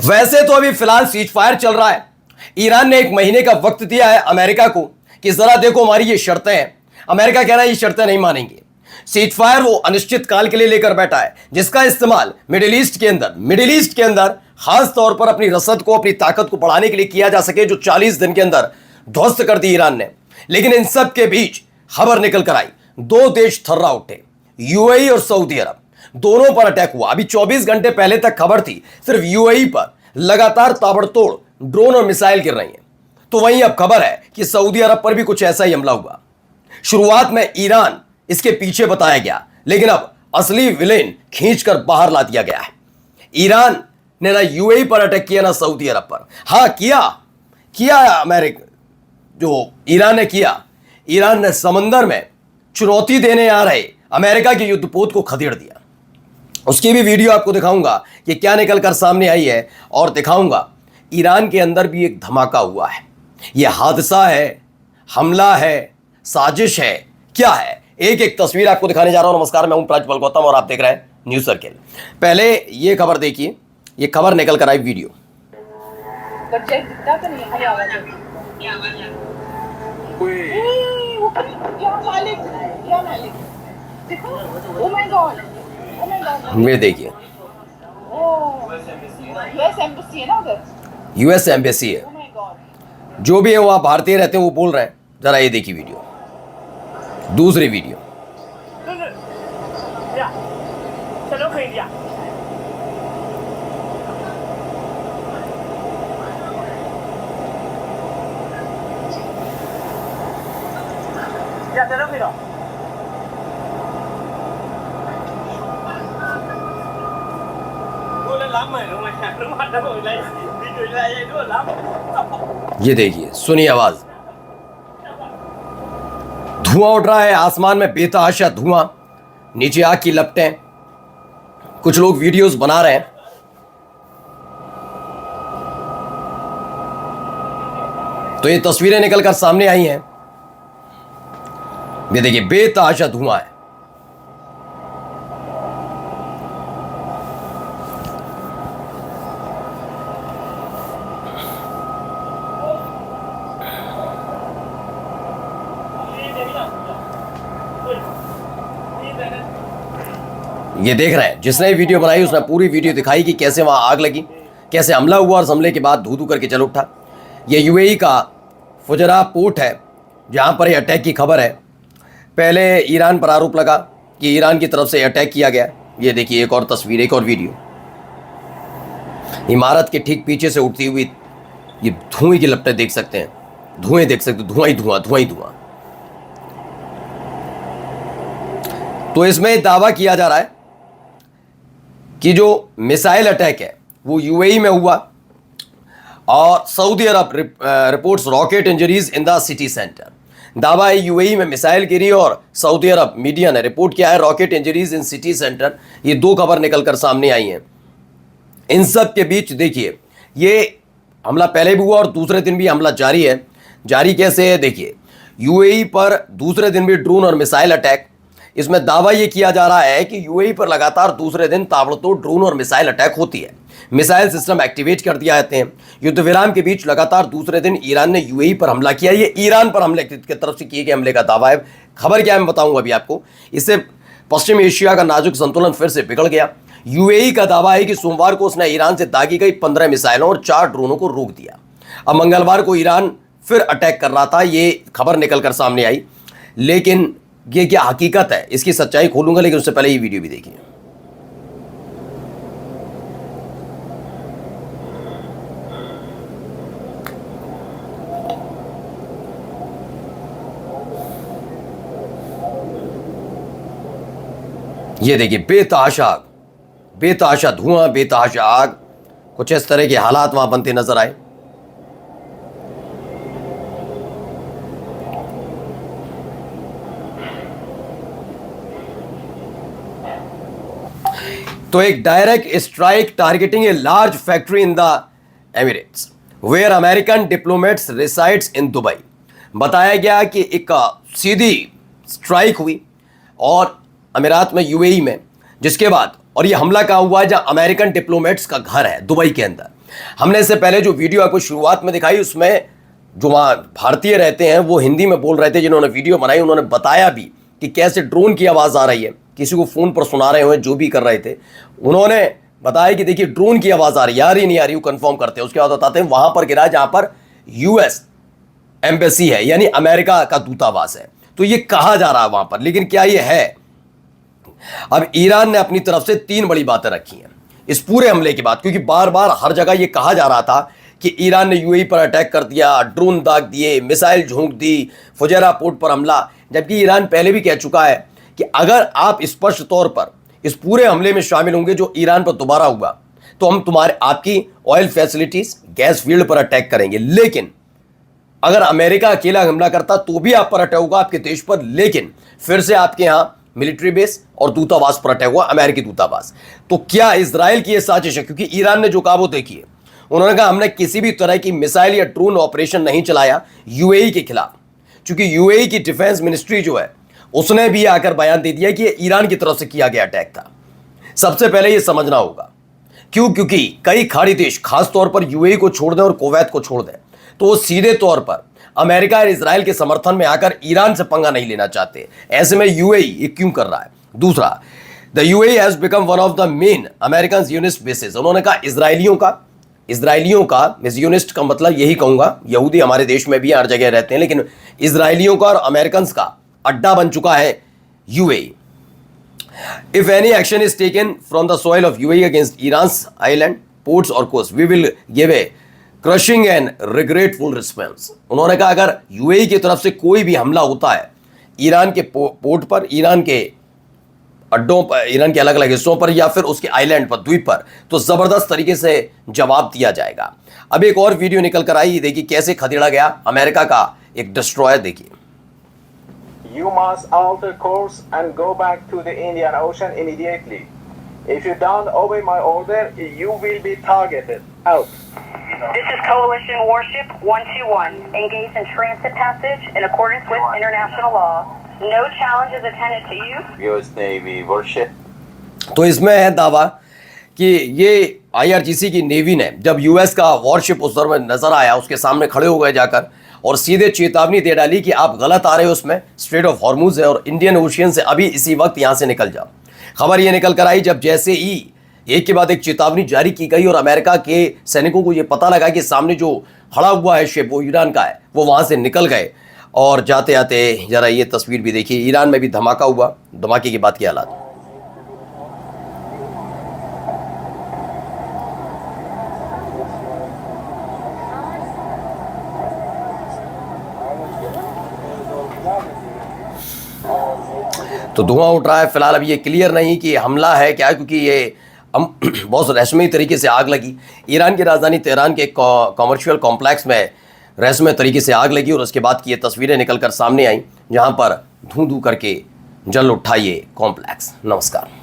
वैसे तो अभी फिलहाल सीज फायर चल रहा है। ईरान ने 1 महीने का वक्त दिया है अमेरिका को कि जरा देखो हमारी ये शर्तें हैं। अमेरिका कह रहा है ये शर्तें नहीं मानेंगे। सीज फायर वो अनिश्चित काल के लिए लेकर बैठा है, जिसका इस्तेमाल मिडिल ईस्ट के अंदर खास तौर पर अपनी रसद को, अपनी ताकत को बढ़ाने के लिए किया जा सके, जो 40 दिन के अंदर ध्वस्त कर दी ईरान ने। लेकिन इन सब के बीच खबर निकल कर आई, 2 देश थर्रा उठे, यूएई और सऊदी अरब। दोनों पर अटैक हुआ। अभी 24 घंटे पहले तक खबर थी सिर्फ यूएई पर लगातार ताबड़तोड़ ड्रोन और मिसाइल गिर रही हैं, तो वहीं अब खबर है कि सऊदी अरब पर भी कुछ ऐसा ही हमला हुआ। शुरुआत में ईरान इसके पीछे बताया गया, लेकिन अब असली विलेन खींचकर बाहर ला दिया गया है। ईरान ने ना यूएई पर अटैक किया ना सऊदी अरब पर। हाँ, किया अमेरिका, जो ईरान ने किया, ईरान ने समंदर में चुनौती देने आ रहे अमेरिका के युद्धपोत को खदेड़ दिया। उसकी भी वीडियो आपको दिखाऊंगा कि क्या निकलकर सामने आई है, और दिखाऊंगा ईरान के अंदर भी एक धमाका हुआ है। यह हादसा है, हमला है, साजिश है, क्या है? एक एक तस्वीर आपको दिखाने जा रहा हूं। नमस्कार, मैं हूं प्राजपल गौतम और आप देख रहे हैं न्यूज सर्किल। पहले ये खबर देखिए, ये खबर निकल कर आई वीडियो। ये देखिए, यूएस एम्बेसी है, जो भी है वहां भारतीय रहते हैं, वो बोल रहे हैं। जरा ये देखिए वीडियो, दूसरी वीडियो। ये देखिए, सुनिए आवाज। धुआं उठ रहा है आसमान में, बेतहाशा धुआं, नीचे आग की लपटें। कुछ लोग वीडियोस बना रहे हैं। तो ये तस्वीरें निकलकर सामने आई हैं। ये देखिए, बेतहाशा धुआं है। ये देख रहे हैं, जिसने वीडियो बनाई उसने पूरी वीडियो दिखाई कि कैसे वहां आग लगी, कैसे हमला हुआ, और हमले के बाद धू धू करके चल उठा। ये यूएई का फुजरा पोर्ट है जहां पर यह अटैक की खबर है। पहले ईरान पर आरोप लगा कि ईरान की तरफ से अटैक किया गया। ये देखिए एक और तस्वीर, एक और वीडियो। इमारत के ठीक पीछे से उठती हुई ये धुएं की लपटें देख सकते हैं, धुएं देख सकते, धुआं ही धुआं। तो इसमें दावा किया जा रहा है कि जो मिसाइल अटैक है वो यूएई में हुआ, और Saudi Arab reports rocket injuries in the city centre. दावा है यूएई में मिसाइल गिरी, और सऊदी अरब मीडिया ने रिपोर्ट किया है रॉकेट इंजरीज इन सिटी सेंटर। ये 2 खबर निकलकर सामने आई हैं। इन सब के बीच देखिए, ये हमला पहले भी हुआ और दूसरे दिन भी हमला जारी है। जारी कैसे है देखिए, यूएई पर दूसरे दिन भी ड्रोन और मिसाइल अटैक। इसमें दावा यह किया जा रहा है कि यूएई पर लगातार दूसरे दिन ताबड़तोड़ ड्रोन और मिसाइल अटैक होती है। मिसाइल सिस्टम एक्टिवेट कर दिया जाते हैं। युद्ध विराम के बीच लगातार दूसरे दिन ईरान ने यूएई पर हमला किया। ये ईरान पर हमले की तरफ से किए गए हमले का दावा है। खबर क्या है मैं बताऊंगा अभी आपको। इससे पश्चिम एशिया का नाजुक संतुलन फिर से बिगड़ गया। यूएई का दावा है कि सोमवार को उसने ईरान से दागी गई 15 मिसाइलों और 4 ड्रोनों को रोक दिया। अब मंगलवार को ईरान फिर अटैक कर रहा था, ये खबर निकलकर सामने आई। लेकिन ये क्या हकीकत है, इसकी सच्चाई खोलूंगा, लेकिन उससे पहले ये वीडियो भी देखिए। ये देखिए, बेतहाशा धुआं, बेतहाशा आग। कुछ इस तरह के हालात वहां बनते नजर आए। तो एक direct strike targeting a large factory in the Emirates where American diplomats resides in Dubai. बताया गया कि एक सीधी स्ट्राइक हुई और अमीरात में, यूएई में, जिसके बाद, और ये हमला कहाँ हुआ है, जहाँ अमेरिकन डिप्लोमेट्स का घर है दुबई के अंदर। हमने इससे पहले जो वीडियो आपको शुरुआत में दिखाई उसमें जो वहाँ भारतीय रहते हैं वो हिंदी में बोल रहे थे, जिन्होंने वीडियो बनाई उन्होंने बताया भी कि कैसे ड्रोन की आवाज़ आ रही है, किसी को फ़ोन पर सुना रहे हुए जो भी कर रहे थे उन्होंने बताया कि देखिए ड्रोन की आवाज़ आ रही है, आ रही नहीं आ रही, वो कंफर्म करते हैं। उसके बाद बताते हैं वहाँ पर गिरा जहाँ पर यूएस एम्बेसी है, यानी अमेरिका का दूतावास है। तो ये कहा जा रहा है वहाँ पर, लेकिन क्या ये है? अब ईरान ने अपनी तरफ से 3 बड़ी बातें रखी हैं इस पूरे हमले के बाद, क्योंकि बार बार हर जगह ये कहा जा रहा था कि ईरान ने यूएई पर अटैक कर दिया, ड्रोन दाग दिए, मिसाइल झोंक दी, फुजैरा पोर्ट पर हमला। जबकि ईरान पहले भी कह चुका है कि अगर आप स्पष्ट तौर पर इस पूरे हमले में शामिल होंगे जो ईरान पर दोबारा हुआ, तो हम आपकी ऑयल फैसिलिटीज, गैस फील्ड पर अटैक करेंगे। लेकिन अगर अमेरिका अकेला हमला करता तो भी आप पर अटैक होगा, आपके देश पर, लेकिन फिर से आपके यहां मिलिट्री बेस और दूतावास पर अटैक हुआ, अमेरिकी दूतावास। तो क्या इजराइल की यह साजिश है? क्योंकि ईरान ने जो कहा वो देखिए, उन्होंने कहा हमने किसी भी तरह की मिसाइल या ड्रोन ऑपरेशन नहीं चलाया यूएई के खिलाफ, क्योंकि यूएई की डिफेंस मिनिस्ट्री जो है उसने भी आकर बयान दे दिया कि ये ईरान की तरफ से किया गया अटैक था। सबसे पहले ये समझना होगा क्योंकि कई खाड़ी देश खासतौर पर यूएई को छोड़ दें और कुवैत को छोड़ दें तो वो सीधे तौर पर अमेरिका और इजराइल के समर्थन में आकर ईरान से पंगा नहीं लेना चाहते। ऐसे में यूएई ये क्यों कर रहा है? दूसरा, the UAE has become one of the main American Zionist bases. उन्होंने कहा इजराइलियों का मैं ज़ियोनिस्ट का मतलब यही कहूंगा, यहूदी हमारे देश में भी हर जगह रहते हैं, लेकिन इजराइलियों का और अमेरिकन का अड्डा बन चुका है UAE. If any action is taken from the soil of UAE against Iran's island, ports or coast, we will give a crushing and regretful response. उन्होंने कहा अगर यूएई की तरफ से कोई भी हमला होता है ईरान के पोर्ट पर, ईरान के अड्डों पर, ईरान के अलग अलग हिस्सों पर या फिर उसके आइलैंड पर, द्वीप पर, तो जबरदस्त तरीके से जवाब दिया जाएगा। अब एक और वीडियो निकल कर आई, देखिए कैसे खदेड़ा गया अमेरिका का एक डिस्ट्रॉयर। देखिए, You must alter course and go back to the Indian Ocean immediately. If you don't obey my order, you will be targeted. Out. This is Coalition Warship 121, engaged in transit passage in accordance with international law. No challenge is attended to you. US Navy warship. तो इसमें है दावा कि ये IRGC की navy ने जब US का वॉरशिप उस दर में नजर आया उसके सामने खड़े हो गए जाकर और सीधे चेतावनी दे डाली कि आप गलत आ रहे हो, उसमें स्ट्रेट ऑफ हॉर्मुज है और इंडियन ओशियन से अभी इसी वक्त यहां से निकल जाओ। खबर ये निकल कर आई जब जैसे ही एक के बाद एक चेतावनी जारी की गई और अमेरिका के सैनिकों को ये पता लगा कि सामने जो खड़ा हुआ है शिप वो ईरान का है, वो वहां से निकल गए। और जाते आते जरा ये तस्वीर भी देखिए, ईरान में भी धमाका हुआ, धमाके के बाद के हालात। तो धुआं उठ रहा है फिलहाल, अभी ये क्लियर नहीं कि हमला है क्या, क्योंकि ये बहुत रहस्यमयी तरीके से आग लगी। ईरान की राजधानी तेहरान के कॉमर्शियल कॉम्प्लेक्स में रहस्यमय तरीके से आग लगी और उसके बाद की ये तस्वीरें निकल कर सामने आई जहां पर धू धू करके जल उठा ये कॉम्प्लेक्स। नमस्कार।